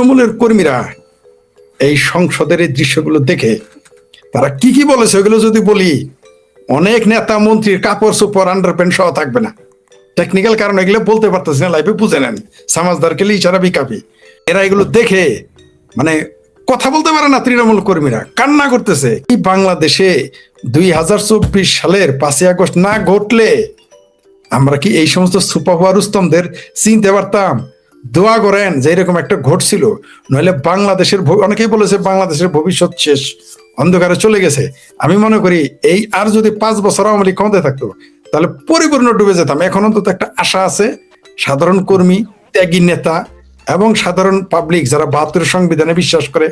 তৃণমূলের কর্মীরা এই সংসদের এই দৃশ্যগুলো দেখে তারা কি কি বলেছে ওগুলো যদি বলি, অনেক নেতা মন্ত্রীর কাপড় চোপড় আন্ডারপ্যান্ট সহ থাকবে না। টেকনিক্যাল কারণ এগুলো বলতে পারতেছি না, লাইফে বুঝে নেন, সমাজদার কেলে ইশারা বিকাপি। এরা এগুলো দেখে মানে কথা বলতে পারে না, তৃণমূল কর্মীরা কান্না করতেছে। এই বাংলাদেশে 2024 সালের 5ই আগস্ট না ঘটলে আমরা কি এই সমস্ত সুপারওয়া রুস্তমদের চিনতে পারতাম? দোয়া করেন যে এরকম একটা ঘটছিল, নইলে বাংলাদেশের অনেকেই বলেছে বাংলাদেশের ভবিষ্যৎ শেষ, অন্ধকারে চলে গেছে। আমি মনে করি এই আর যদি 5 বছর আওয়ামী লীগ ক্ষমতায় থাকতো তাহলে পরিপূর্ণ ডুবে যেতাম। এখন অন্তত একটা আশা আছে, সাধারণ কর্মী, ত্যাগী নেতা এবং সাধারণ পাবলিক যারা 72 সংবিধানে বিশ্বাস করে,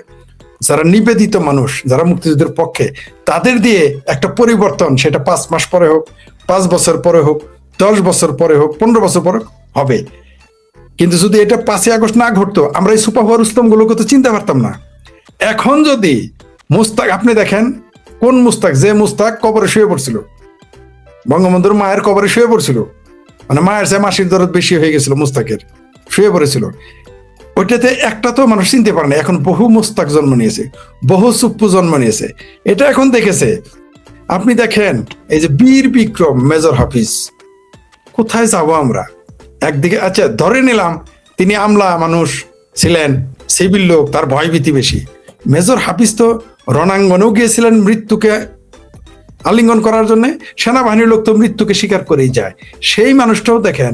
যারা নিবেদিত মানুষ, যারা মুক্তিযুদ্ধের পক্ষে, তাদের দিয়ে একটা পরিবর্তন, সেটা 5 মাস পরে হোক, 5 বছর পরে হোক, 10 বছর পরে হোক, 15 বছর পরে হবে। কিন্তু যদি এটা 5ই আগস্ট না ঘটতো আমরা এই সুপারওয়া রুস্তম গুলোকে তো চিনতে পারতাম না। এখন যদি মুস্তাক, আপনি দেখেন কোন মুস্তাক, যে মুস্তাক কবরে শুয়ে পড়ছিল, বঙ্গবন্ধুর মায়ের কবরে শুয়ে পড়ছিল, মানে মায়ের চেয়ে মাসির দরদ বেশি হয়ে গেছিল, মুস্তাকের শুয়ে পড়েছিল, ওইটাতে একটা তো মানুষ চিনতে পারে না। এখন বহু মুস্তাক জন্ম নিয়েছে, বহু সুপ্পু জন্ম নিয়েছে, এটা এখন দেখেছে। আপনি দেখেন এই যে বীর বিক্রম মেজর হাফিজ, কোথায় যাব আমরা? একদিকে আচ্ছা ধরে নিলাম তিনি আমলা মানুষ ছিলেন, সিভিল লোক, তার ভয়ভীতি বেশি। মেজর হাফিজ তো রণাঙ্গনেও গিয়েছিলেন মৃত্যুকে আলিঙ্গন করার জন্য, সেনাবাহিনীর লোক তো মৃত্যুকে স্বীকার করেই যায়। সেই মানুষটাও দেখেন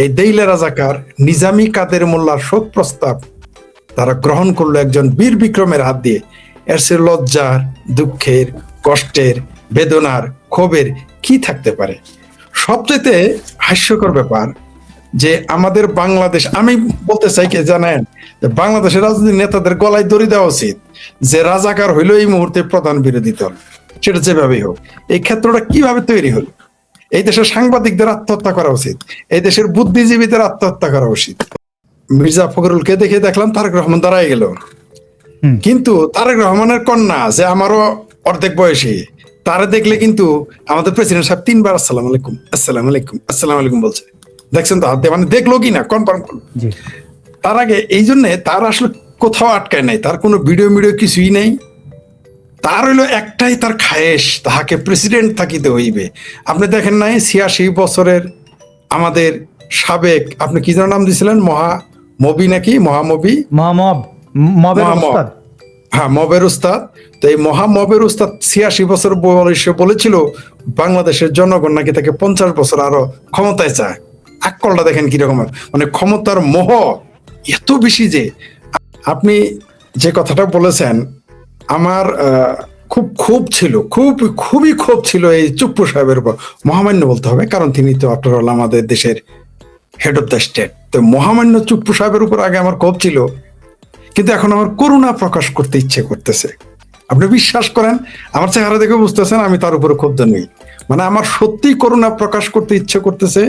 এই দেইলে রাজাকার নিজামী কাদের মোল্লার শোক প্রস্তাব তারা গ্রহণ করলো একজন বীর বিক্রমের হাত দিয়ে। এর সে লজ্জার, দুঃখের, কষ্টের, বেদনার, ক্ষোভের কি থাকতে পারে? সবচেয়ে হাস্যকর ব্যাপার যে আমাদের বাংলাদেশ, আমি বলতে চাই কি জানেন, বাংলাদেশের রাজনৈতিক নেতাদের গলায় দড়ি দেওয়া উচিত যে রাজাকার হইলো এই মুহূর্তে প্রধান বিরোধী দল, সেটা যেভাবেই হোক। এই ক্ষেত্রটা কিভাবে তৈরি হলো? এই দেশের সাংবাদিকদের আত্মহত্যা করা উচিত, এই দেশের বুদ্ধিজীবীদের আত্মহত্যা করা উচিত। মির্জা ফখরুলকে দেখে দেখলাম তারেক রহমান দাঁড়ায় গেল, কিন্তু তারেক রহমানের কন্যা যে আমারও অর্ধেক বয়সী, তারা দেখলে কিন্তু আমাদের প্রেসিডেন্ট সাহেব 3 বার আসসালামু আলাইকুম, আসসালামু আলাইকুম, আসসালামু আলাইকুম বলছে। দেখছেন তো, মানে দেখলো কি না কনফার্ম করলো। তার আগে এই জন্য তার আসলে কোথাও আটকায় নাই, তার কোনো ভিডিও কিছুই নেই। তার হইলো একটাই তার খায়েশ, তাহাকে প্রেসিডেন্ট থাকিতে হইবে। আপনি দেখেন নাই 86 বছরের আমাদের সাবেক, আপনি কি যেন নাম দিয়েছিলেন, মহামবি নাকি মহামবি, হ্যাঁ মবের উস্তাদ। তো এই মহামবের উস্তাদ 86 বছর বয়সে বলেছিল বাংলাদেশের জনগণ নাকি তাকে 50 বছর আরো ক্ষমতায় চায়। আকলটা দেখেন কিরকম, মানে ক্ষমতার মোহ এত বেশি যে। আপনি যে কথাটা বলেছেন, আমার খুব ছিল, খুবই ক্ষোভ ছিল এই চুপ্পু সাহেবের উপর। মহামান্য বলতে হবে, কারণ তিনি তো আফটার অল আমাদের দেশের হেড অফ দ্য স্টেট। তো মহামান্য চুপ্পু সাহেবের উপর আগে আমার ক্ষোভ ছিল, কিন্তু এখন আমার করুণা প্রকাশ করতে ইচ্ছে করতেছে। আপনি বিশ্বাস করেন, আমার চেহারা দেখে বুঝতেছেন আমি তার উপরে ক্ষুব্ধ নই। মানে আমার সত্যি করুণা প্রকাশ করতে ইচ্ছে করতেছে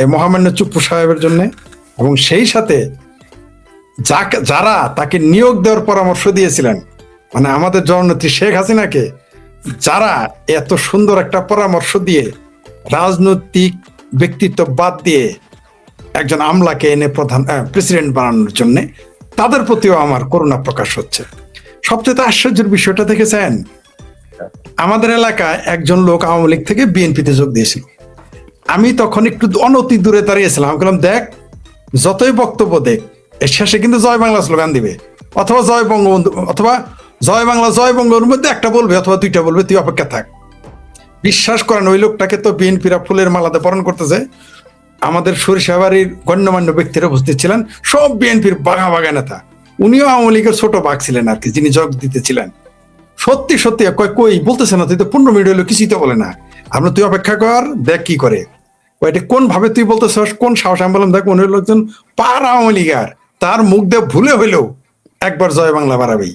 এই মহামান্য চুপ্পু সাহেবের জন্য, এবং সেই সাথে যারা তাকে নিয়োগ দেওয়ার পরামর্শ দিয়েছিলেন, মানে আমাদের জননেত্রী শেখ হাসিনাকে, যারা এত সুন্দর একটা পরামর্শ দিয়ে রাজনৈতিক ব্যক্তিত্ব বাদ দিয়ে একজন আমলাকে এনে প্রেসিডেন্ট বানানোর জন্য, তাদের প্রতিও আমার করুণা প্রকাশ হচ্ছে। সবচেয়ে আশ্চর্যের বিষয়টা দেখেছেন, আমাদের এলাকায় একজন লোক আওয়ামী লীগ থেকে বিএনপিতে যোগ দিয়েছিল। আমি তখন একটু অনতি দূরে দাঁড়িয়েছিলাম, আমি বললাম দেখ, যতই বক্তব্য দেখ, এর শেষে কিন্তু জয় বাংলা স্লোগান দিবে, অথবা জয় বঙ্গবন্ধু, অথবা জয় বাংলা জয় বঙ্গবন্ধুর মধ্যে একটা বলবে অথবা 2টা বলবে, তুই অপেক্ষা থাক। বিশ্বাস করেন, ওই লোকটাকে তো বিএনপিরা ফুলের মালাতে বরণ করতেছে। আমাদের সরিষাবাড়ির গণ্যমান্য ব্যক্তিরা উপস্থিত ছিলেন, সব বিএনপির বাঘা বাঘা নেতা। উনিও আওয়ামী লীগের ছোট বাঘ ছিলেন আর কি, যিনি যোগ দিতেছিলেন। সত্যি সত্যি কই বলতেছে না, তুই তো 15 মিনিট হলো কিছুই তো বলে না, আমরা তুই অপেক্ষা কর, দেখ কি করে। ওইটা কোন ভাবে তুই বলতেছ, কোন সাহস? আমি বললাম দেখ, উনি লোকজন পার আওয়ামী লীগার, তার মুখ দিয়ে ভুলে হইলেও একবার জয় বাংলা বাড়াবেই।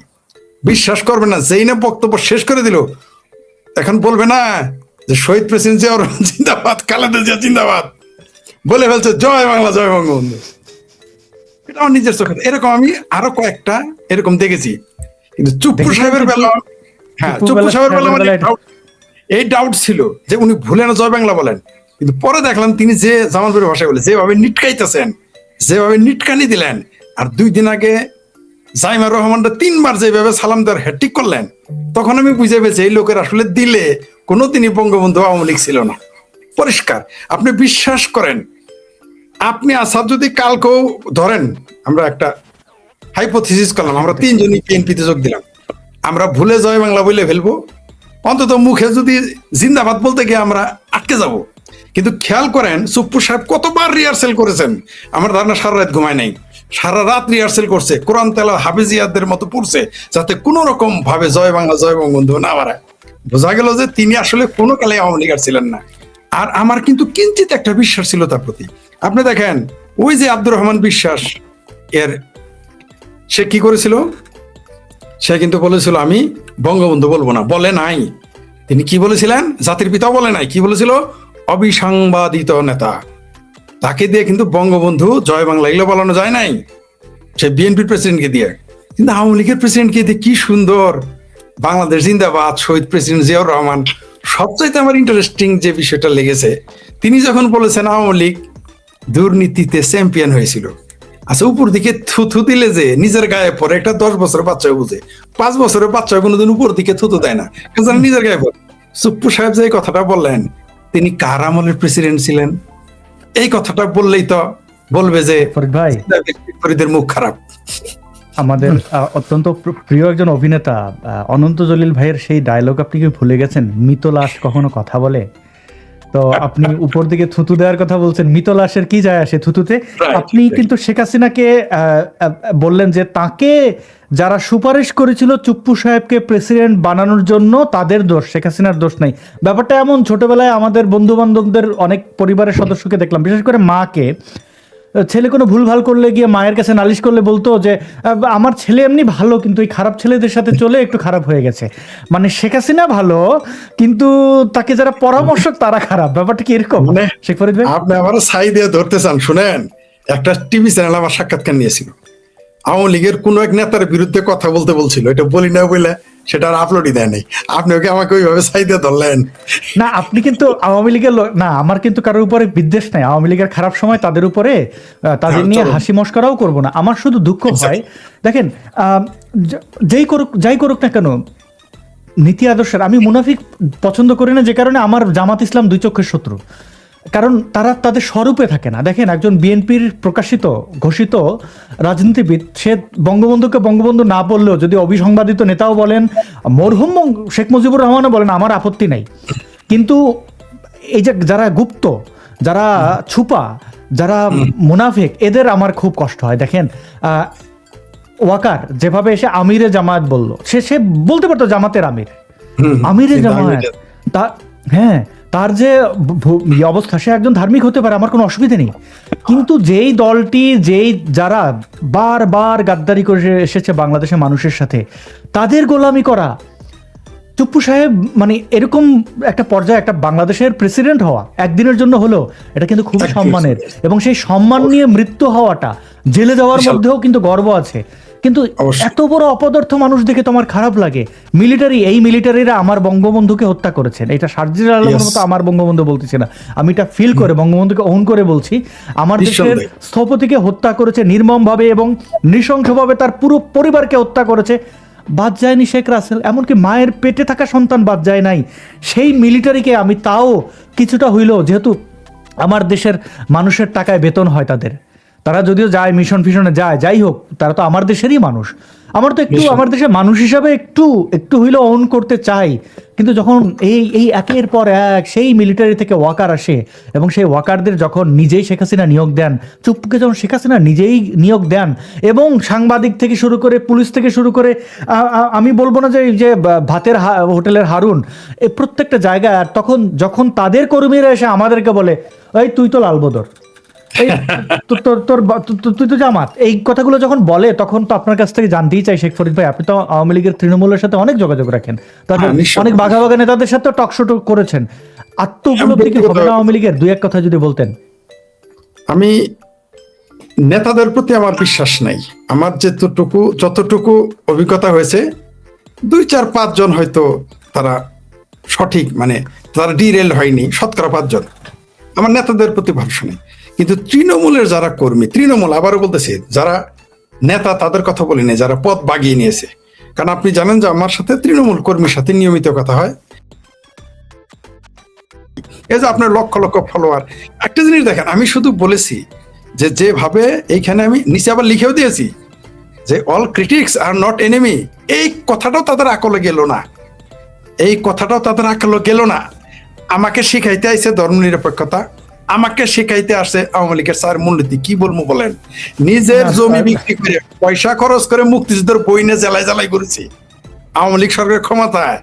বিশ্বাস করবে না, যেই না বক্তব্য শেষ করে দিল, এখন বলবে না যে শহীদ প্রেসিডেন্ট জিয়াউর রহমান জিন্দাবাদ, খালেদা জিয়া জিন্দাবাদ, বলে ফেলছে জয় বাংলা জয় বঙ্গবন্ধু। এটা আমার নিজের চোখে, এরকম আমি আরো কয়েকটা এরকম দেখেছি। কিন্তু চুপ্পু সাহেবের বেলা, হ্যাঁ চুপ্পু সাহেবের বেলা মানে এই ডাউট ছিল যে উনি ভুলে না জয় বাংলা বলেন, কিন্তু পরে দেখলাম তিনি যে জামালপুরের ভাষায় বলে যেভাবে নিটকাইতেছেন, যেভাবে নিটকানি দিলেন। আর 2 দিন আগে জাইমা রহমানরা 3বার যেভাবে সালাম দেওয়ার হ্যাট্রিক করলেন, তখন আমি বুঝে পেয়েছি এই লোকের আসলে দিলে কোনোদিনই বঙ্গবন্ধু আওয়ামী লীগ ছিল না। পরিষ্কার। আপনি বিশ্বাস করেন, আপনি আসাদ যদি কালকেও ধরেন, আমরা একটা হাইপোথিসিস করলাম, আমরা 3জনই বিএনপিতে যোগ দিলাম, আমরা ভুলে জয় বাংলা বলে ফেলবো, অন্তত মুখে যদি জিন্দাবাদ বলতে গিয়ে আমরা আটকে যাব। কিন্তু খেয়াল করেন সুপ্পু সাহেব কতবার রিহার্সেল করেছেন, আমার ধারণা সারা রাত ঘুমায় নাই, সারা রাত রিহার্সেল করছে, কোরআন তেলা হাফিজিয়াদের মতো পড়ছে, যাতে কোনো রকম ভাবে জয় বাংলা জয় বঙ্গবন্ধু না বাড়ায়। বোঝা গেল যে তিনি আসলে কোনো কালে আওয়ামী লীগার ছিলেন না। আর আমার কিন্তু কিঞ্চিত একটা বিশ্বাস ছিল তার প্রতি। আপনি দেখেন ওই যে আব্দুর রহমান বিশ্বাস এর, সে কি করেছিল, সে কিন্তু বলেছিল আমি বঙ্গবন্ধু বলবো না, বলে নাই। তিনি কি বলেছিলেন, জাতির পিতাও বলে নাই, কি বলেছিল, অবিসাংবাদিত নেতা। তাকে দিয়ে কিন্তু বঙ্গবন্ধু জয় বাংলা এগুলো বলানো যায় নাই, সে বিএনপির প্রেসিডেন্টকে দিয়ে। কিন্তু আওয়ামী লীগের প্রেসিডেন্টকে দিয়ে কি সুন্দর বাংলাদেশ জিন্দাবাদ, শহীদ প্রেসিডেন্ট জিয়াউর রহমান। সবচাইতে আমার ইন্টারেস্টিং যে বিষয়টা লেগেছে, তিনি যখন বলেছেন আওয়ামী লীগ দুর্নীতিতে চ্যাম্পিয়ন হয়েছিল। আচ্ছা, উপর দিকে থুথু দিলে যে নিজের গায়ে পড়ে, একটা 10 বছরের বাচ্চা বুঝে, 5 বছরের বাচ্চা কোনোদিন উপর দিকে থুতু দেয় না, কারণ নিজের গায়ে পড়ে। সুপ্পু সাহেব যে কথাটা বললেন, তিনি কার আমলের প্রেসিডেন্ট ছিলেন, এই কথাটা বললেই তো বলবে যে ভাই ফরিদের মুখ খারাপ। আমাদের অত্যন্ত প্রিয় একজন অভিনেতা অনন্ত জলিল ভাইয়ের সেই ডায়লগ আপনি কি ভুলে গেছেন, মৃত লাশ কখনো কথা বলে? তো আপনি উপর দিকে থুতু দেওয়ার কথা বলছেন, মৃত লাশের কি যায় আসে থুতুতে? আপনি কিন্তু শেখ হাসিনাকে বললেন যে তাকে যারা সুপারিশ করেছিল চুপ্পু সাহেবকে প্রেসিডেন্ট বানানোর জন্য তাদের দোষ, শেখ হাসিনার দোষ নাই। ব্যাপারটা এমন, ছোটবেলায় আমাদের বন্ধু বান্ধবদের অনেক পরিবারের সদস্যকে দেখলাম, বিশেষ করে মাকে, ছেলে কোনো ভুলভাল করলে গিয়ে মায়ের কাছে নালিশ করলে বলতো যে আমার ছেলে এমনি ভালো, কিন্তু এই খারাপ ছেলেদের সাথে চলে একটু খারাপ হয়ে গেছে। মানে শেখ হাসিনা ভালো, কিন্তু তাকে যারা পরামর্শক তারা খারাপ। ব্যাপারটা কি এরকম? মানে শেখ ফরিদ ভাই, আপনি আমার ছাই দিয়ে ধরতে চান। শুনেন, একটা টিভি চ্যানেল আমার সাক্ষাৎকার নিয়েছিল, আওয়ামী লীগের কোন এক নেতার বিরুদ্ধে কথা বলতে বলছিল, এটা বলি না বলে সেটা আর আপলোডই দেয় নাই। আপনি ওকে আমাকে ওইভাবে ছাই দিয়ে ধরলেন না আপনি কিন্তু আওয়ামী লীগের না, আমার কিন্তু কারোর উপরে বিদ্বেষ নাই। আওয়ামী লীগের খারাপ সময় তাদের উপরে, তাদের নিয়ে হাসি মস্করাও করবো না। আমার শুধু দুঃখ হয়, দেখেন যাই করুক না কেন নীতি আদর্শের, আমি মুনাফিক পছন্দ করি না, যে কারণে আমার জামাত ইসলাম দুই চক্ষের শত্রু, কারণ তারা তাদের স্বরূপে থাকে না। দেখেন একজন বিএনপির প্রকাশিত ঘোষিত রাজনীতিবিদ, সে বঙ্গবন্ধুকে বঙ্গবন্ধু না বললেও যদি অবিসংবাদিত নেতাও বলেন, মরহুম শেখ মুজিবুর রহমানও বলেন, আমার আপত্তি নাই। কিন্তু এই যে যারা গুপ্ত, যারা ছুপা, যারা মুনাফিক, এদের আমার খুব কষ্ট হয়। দেখেন ওয়াকার যেভাবে এসে আমিরে জামায়াত বলল, সে বলতে পারতো জামাতের আমির, আমিরে জামায়াত, তা হ্যাঁ, তার যে অবস্থা, সে একজন ধার্মিক হতে পারে, আমার কোনো অসুবিধা নেই। কিন্তু যেই দলটি, যারা বারবার গাদ্দারি করে এসেছে বাংলাদেশের মানুষের সাথে, তাদের গোলামি করা, চুপ্পু সাহেব মানে এরকম একটা পর্যায়ে একটা বাংলাদেশের প্রেসিডেন্ট হওয়া একদিনের জন্য হলো, এটা কিন্তু খুবই সম্মানের। এবং সেই সম্মান নিয়ে মৃত্যু হওয়াটা, জেলে যাওয়ার মধ্যেও কিন্তু গর্ব আছে। কিন্তু এত বড় অপদার্থ মানুষ দেখে তোমার খারাপ লাগে। এই মিলিটারিরা আমার বঙ্গবন্ধুকে হত্যা করেছেন, এটা শারজির আলমের মতো আমার বঙ্গবন্ধু বলতেছে না, আমি এটা ফিল করে বঙ্গবন্ধুকে ওন করে বলছি। আমার দেশের স্থপতিকে হত্যা করেছে নির্মমভাবে এবং নৃশংসভাবে, তার পুরো পরিবারকে হত্যা করেছে। বাদ যায়নি শেখ রাসেল, এমনকি মায়ের পেটে থাকা সন্তান বাদ যায় নাই। সেই মিলিটারিকে আমি তাও কিছুটা হইলেও, যেহেতু আমার দেশের মানুষের টাকায় বেতন হয় তাদের, তারা যদিও যায় মিশন ফিশনে যায়, যাই হোক, তারা তো আমার দেশেরই মানুষ। আমার তো একটু আমার দেশের মানুষ হিসাবে একটু হইলেও অন করতে চাই। কিন্তু যখন এই একের পর এক সেই মিলিটারি থেকে ওয়াকার আসে, এবং সেই ওয়াকারদের যখন নিজেই শেখ হাসিনা নিয়োগ দেন, চুপ্পুকে যখন শেখ হাসিনা নিজেই নিয়োগ দেন, এবং সাংবাদিক থেকে শুরু করে পুলিশ থেকে শুরু করে, আমি বলবো না যে ভাতের হোটেলের হারুন, এই প্রত্যেকটা জায়গায়, আর তখন যখন তাদের কর্মীরা এসে আমাদেরকে বলে, এই তুই তো লালবদর, তুই তো জামাত, এই কথাগুলো যখন বলে, তখন তো আপনার কাছ থেকে জানতেই চাই শেখ ফরিদ ভাই, আপনি তো আওয়ামী লীগের তৃণমূলের সাথে অনেক যোগাযোগ রাখেন, তাদের অনেক বাঘা বাঘা নেতাদের সাথে টকশো করেছেন, আত্মউপলব্ধি কি হবে না আওয়ামী লীগের? দুই এক কথা যদি বলতেন। আমি নেতাদের প্রতি আমার বিশ্বাস নাই। আমার যতটুকু অভিজ্ঞতা হয়েছে, 2-4-5 জন হয়তো তারা সঠিক, মানে তারা ডিরেল হয়নি, শতকরা 5 জন। আমার নেতাদের প্রতি ভরসা নেই। কিন্তু তৃণমূলের যারা কর্মী, তৃণমূল আবারও বলতেছি, যারা নেতা তাদের কথা বলি না যারা পদ বাগিয়ে নিয়েছে। কারণ আপনি জানেন যে আমার সাথে তৃণমূল কর্মীর সাথে নিয়মিত কথা হয়। এই যে আপনার লক্ষ লক্ষ ফলোয়ার, একটা জিনিস দেখেন, আমি শুধু বলেছি যে যেভাবে এইখানে আমি নিচে আবার লিখেও দিয়েছি যে all critics are not enemy, এই কথাটাও তাদের আকলে গেল না, এই কথাটাও তাদের আকলে গেল না। আমাকে শিখাইতে আইছে ধর্মনিরপেক্ষতা, আমাকে শিখাইতে আসে আওয়ামী লীগের স্যার মূলনীতি। কি বলবো বলেন, নিজের জমি বিক্রি করে পয়সা খরচ করে মুক্তিযুদ্ধের বই নিয়ে জ্বালাই জ্বালাই করেছি আওয়ামী লীগ সরকারের ক্ষমতায়,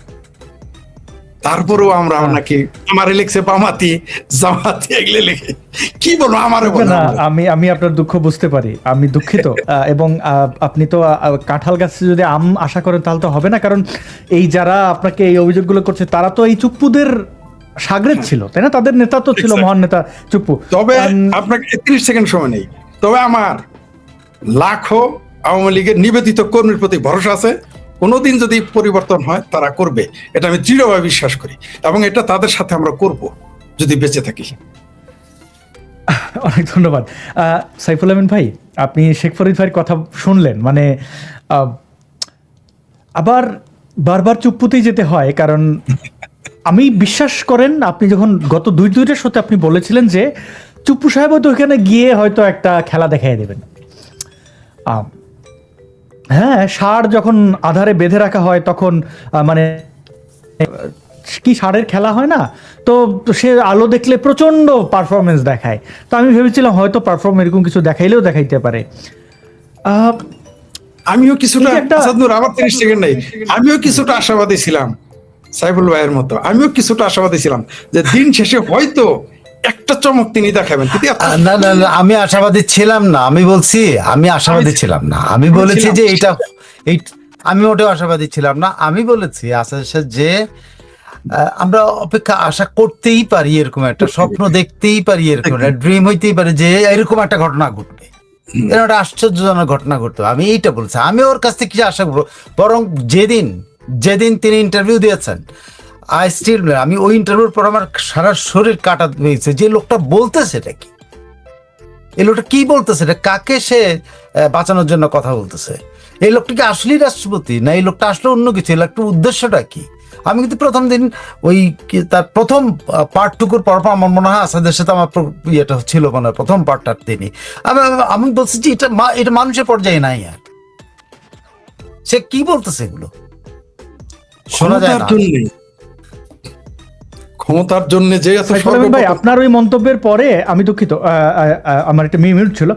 তারপরেও আমরা নাকি আমার লিখছে বামাতি জামাতি এগুলো লিখে। কি বলবো আমারে বলেন। না, আমি আপনার দুঃখ বুঝতে পারি, আমি দুঃখিত। এবং আপনি তো কাঁঠাল গাছে যদি আম আশা করেন তাহলে তো হবে না, কারণ এই যারা আপনাকে এই অভিযোগগুলো করছে তারা তো এই চুপ্পুদের সাগরেদ ছিল, তাই না? তাদের নেতা তো ছিল মহান নেতা চুপ্পু। তবে আপনাকে 30 সেকেন্ড সময় নেই, তবে আমার লাখো আওয়ামী লীগের নিবেদিত কর্মীর প্রতি ভরসা আছে, কোনোদিন যদি পরিবর্তন হয় তারা করবে, এটা আমি দৃঢ়ভাবে বিশ্বাস করি, এবং এটা তাদের সাথে আমরা করব যদি বেঁচে থাকি। অনেক ধন্যবাদ। সাইফুল আমিন ভাই, আপনি শেখ ফরিদ ভাইয়ের কথা শুনলেন, মানে আবার বারবার চুপ্পুতেই যেতে হয়, কারণ আমি বিশ্বাস করেন আপনি যখন গত দুইটার সাথে আপনি বলেছিলেন যে চুপ্পু সাহেব হয়তো ওইখানে গিয়ে হয়তো একটা খেলা দেখাই দেবেন। হ্যাঁ, ষাঁড় যখন আধারে বেঁধে রাখা হয় তখন মানে কি ষাঁড়ের খেলা হয় না, তো সে আলো দেখলে প্রচন্ড পারফরমেন্স দেখায়। তো আমি ভেবেছিলাম হয়তো পারফর্ম এরকম কিছু দেখাইলেও দেখাইতে পারে। আমিও কিছুটা আমার 30 সেকেন্ড নেই, আমিও কিছুটা আশাবাদী ছিলাম সাইফুল ভাইয়ের মতো, আমিও কিছুটা আশাবাদী ছিলাম যে দিন শেষে হয়তো একটা চমক তিনি দেখাবেন। না না না, আমি আশাবাদী ছিলাম না, আমি বলছি আমি আশাবাদী ছিলাম না, আমি বলেছি যে এইটা এই আমি ওটাও আশাবাদী ছিলাম না। আমি বলেছি আশা যে আমরা অপেক্ষা আশা করতেই পারি, এরকম একটা স্বপ্ন দেখতেই পারি, এরকম একটা ড্রিম হইতেই পারে যে এরকম একটা ঘটনা ঘটবে, এরকম একটা আশ্চর্যজনক ঘটনা ঘটতো। আমি এইটা বলছি, আমি ওর কাছ থেকে কিছু আশা করবো। বরং যেদিন তিনি ইন্টারভিউ দিয়েছেন, আমি ওই ইন্টারভিউর পর আমার সারা শরীর কাটা হয়েছে যে লোকটা বলতেছে এটা কি, এই লোকটা কি বলতেছে, এটা কাকে সে বাঁচানোর জন্য কথা বলতেছে, এই লোকটা কি আসলেই রাষ্ট্রপতি না এই লোকটা আসলে অন্য কিছু, এই লোকটার উদ্দেশ্যটা কি। আমি কিন্তু প্রথম দিন ওই তার প্রথম পার্টটুকুর পর আমার মনে হয় আসাদের সাথে আমার ইয়েটা ছিল, মানে প্রথম পার্টটার দিনই আমি বলছি যে এটা মানুষের পর্যায়ে নাই, আর সে কি বলতেছে এগুলো শোনা যায় না। ক্ষমতার জন্য যে ভাই, আপনার ওই মন্তব্যের পরে আমি দুঃখিত, আমার একটা মিনিট ছিল,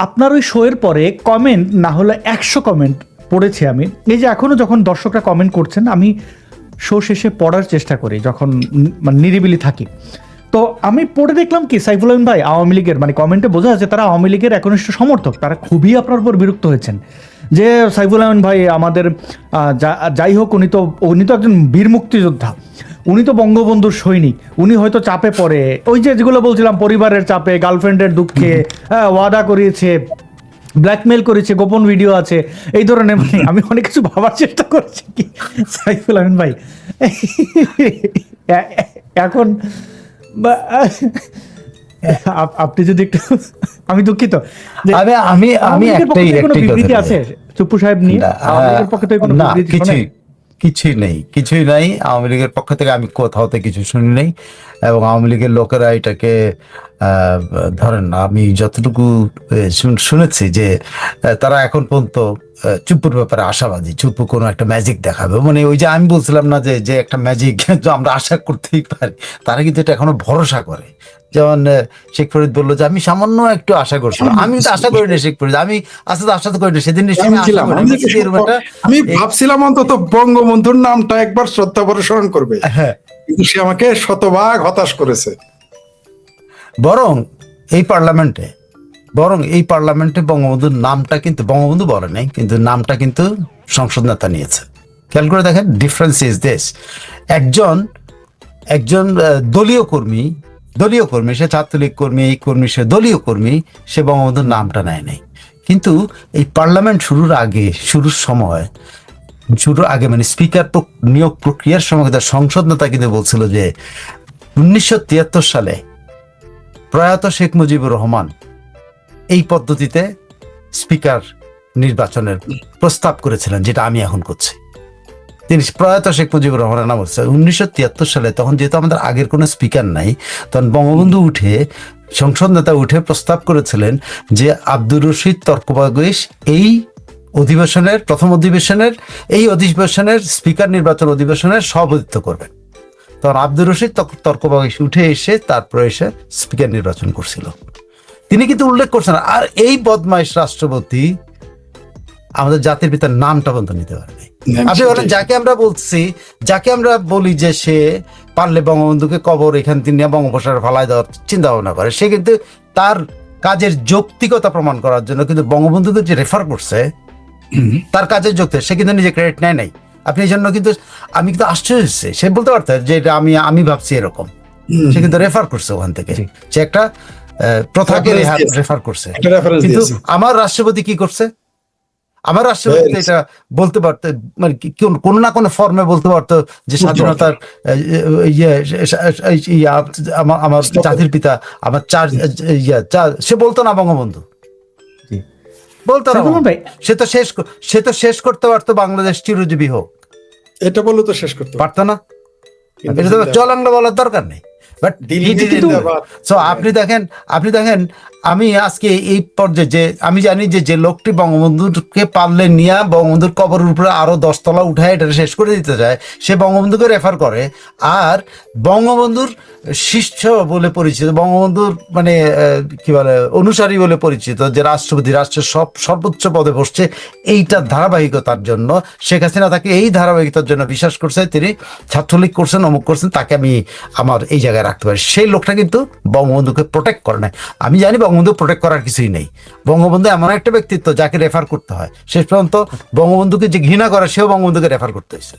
আপনার ওই শো এর পরে কমেন্ট না হলে 100 কমেন্ট পড়েছি আমি। এই যে এখনো যখন দর্শকরা কমেন্ট করছেন, আমি শো শেষে পড়ার চেষ্টা করি যখন মানে নিরিবিলি থাকি, তো আমি পড়ে দেখলাম কি সাইফুল আমিন ভাই আওয়ামী লীগের, মানে কমেন্টে বোঝা যাচ্ছে তারা আওয়ামী লীগের একনিষ্ঠ সমর্থক, তারা খুবই আপনার উপর বিরক্ত হয়েছেন যে সাইফুল আমিন ভাই আমাদের যাই হোক উনি তো একজন বীর মুক্তিযোদ্ধা, উনি তো বঙ্গবন্ধুর সৈনিক, উনি হয়তো চাপে পড়ে, ওই যে যেগুলো বলছিলাম পরিবারের চাপে, গার্লফ্রেন্ডের দুঃখে, ওয়াদা করিয়েছে, ব্ল্যাকমেল করেছে, গোপন ভিডিও আছে, এই ধরনের, মানে আমি অনেক কিছু ভাবার চেষ্টা করছি কি সাইফুল আমিন ভাই এখন আপনি যদি একটু, আমি দুঃখিত, আমি একটাই বিবৃতি আছে চুপ্পু সাহেব নিয়ে আওয়ামী লীগের পক্ষ থেকে কোনো বিবৃতি কিছুই নাই আওয়ামী লীগের পক্ষ থেকে, আমি কোথাওতে কিছু শুনি নাই। এবং আওয়ামী লীগের লোকেরা এটাকে ধরেন না, আমি যতটুকু শুনেছি যে তারা এখন পর্যন্ত চুপ্পুর ব্যাপারে আশাবাদী, চুপ্পু কোনো একটা ম্যাজিক দেখাবে, মানে ওই যে আমি বলছিলাম না যে একটা ম্যাজিক আমরা আশা করতেই পারি, তারা কিন্তু এটা এখনো ভরসা করে। যেমন শেখ ফরিদ বললো যে আমি সামান্য একটু আশা করছিলাম, আমি তো আশা করি না শেখ ফরিদ, আমি আশা তো করি না, সেদিন আমি ভাবছিলাম অন্তত বঙ্গবন্ধুর নামটা একবার শ্রদ্ধা করে স্মরণ করবে, কিন্তু সে আমাকে শতভাগ হতাশ করেছে। বরং এই পার্লামেন্টে বঙ্গবন্ধুর নামটা কিন্তু বঙ্গবন্ধু বলে নাই, কিন্তু নামটা কিন্তু সংসদ নেতা নিয়েছে। খেয়াল করে দেখেন, ডিফারেন্স ইজ দিস, একজন দলীয় কর্মী, সে ছাত্রলীগ কর্মী, এই কর্মী, সে দলীয় কর্মী, সে বঙ্গবন্ধুর নামটা নেয় নাই। কিন্তু এই পার্লামেন্ট শুরুর আগে মানে স্পিকার নিয়োগ প্রক্রিয়ার সময় তার সংসদ নেতা কিন্তু বলছিল যে 1973 সালে প্রয়াত শেখ মুজিবুর রহমান এই পদ্ধতিতে স্পিকার নির্বাচনের প্রস্তাব করেছিলেন, যেটা আমি এখন করছি। তিনি প্রয়াত শেখ মুজিবুর রহমানের নাম হচ্ছে 1973 সালে, তখন যেহেতু আমাদের আগের কোনো স্পিকার নাই, তখন বঙ্গবন্ধু উঠে, সংসদ নেতা উঠে প্রস্তাব করেছিলেন যে আব্দুর রশিদ তর্কবাগীশ এই অধিবেশনের, প্রথম অধিবেশনের, এই অধিবেশনের স্পিকার নির্বাচন অধিবেশনের সভাপতিত্ব করবেন। তখন আব্দুর রশিদ তর্কবাগীশ উঠে এসে তারপরে এসে স্পিকার নির্বাচন করছিল। তিনি কিন্তু উল্লেখ করছেন, আর এই বদমাইশ রাষ্ট্রপতি আমাদের জাতির পিতার নামটা পর্যন্ত নিতে পারেনি। আপনি বলেন, যাকে আমরা বলছি, যাকে আমরা বলি যে সে পারলে বঙ্গবন্ধুকে কবর এখান থেকে নিয়ে বঙ্গোপসাগরে ফালায় দেওয়ার চিন্তা ভাবনা করে, সে কিন্তু তার কাজের যৌক্তিকতা প্রমাণ করার জন্য কিন্তু বঙ্গবন্ধুকে যে রেফার করছে, তার কাজের যৌক্তিক, সে কিন্তু নিজে ক্রেডিট নেয় নাই। আপনি এই জন্য কিন্তু আমি কিন্তু আশ্চর্য হচ্ছে, সে বলতে পারতো যে এটা আমি ভাবছি এরকম, সে কিন্তু রেফার করছে ওখান থেকে, সে একটা প্রথাকে রেফার করছে। কিন্তু আমার রাষ্ট্রপতি কি করছে? আমার রাষ্ট্রপতি এটা বলতে পারতো, মানে কোনো না কোনো ফর্মে বলতে পারতো যে স্বাধীনতার আমার জাতির পিতা, আমার সে বলতো না বঙ্গবন্ধু, বলতো না। সে তো শেষ করতে পারতো বাংলাদেশ চিরজীবী হোক, এটা বলে তো শেষ করতে পারতো না। এটা তো চলাংলা বলার দরকার নেই। বাট আপনি দেখেন আমি আজকে এই পর্যায়ে যে আমি জানি যে লোকটি বঙ্গবন্ধুকে পারলে নিয়ে বঙ্গবন্ধুর কবরের উপরে আরো 10 তলা উঠায় এটা শেষ করে দিতে চায়, সে বঙ্গবন্ধুকে রেফার করে। আর বঙ্গবন্ধুর শিষ্য বলে পরিচিত, বঙ্গবন্ধুর মানে কি বলে অনুসারী বলে পরিচিত যে রাষ্ট্রপতি, রাষ্ট্রের সর্বোচ্চ পদে বসছে, এইটার ধারাবাহিকতার জন্য শেখ হাসিনা তাকে এই ধারাবাহিকতার জন্য বিশ্বাস করছে, তিনি ছাত্রলীগ করছেন, অমুক করছেন, তাকে আমি আমার এই জায়গায় রাখতে পারি। সেই লোকটা কিন্তু বঙ্গবন্ধুকে প্রোটেক্ট করে নাই। আমি জানি বঙ্গবন্ধু প্রোটেক্ট করার কিছুই নেই। বঙ্গবন্ধু এমন একটা ব্যক্তিত্ব যাকে রেফার করতে হয়, শেষ পর্যন্ত বঙ্গবন্ধুকে যে ঘৃণা করে সেও বঙ্গবন্ধুকে রেফার করতে হয়েছে।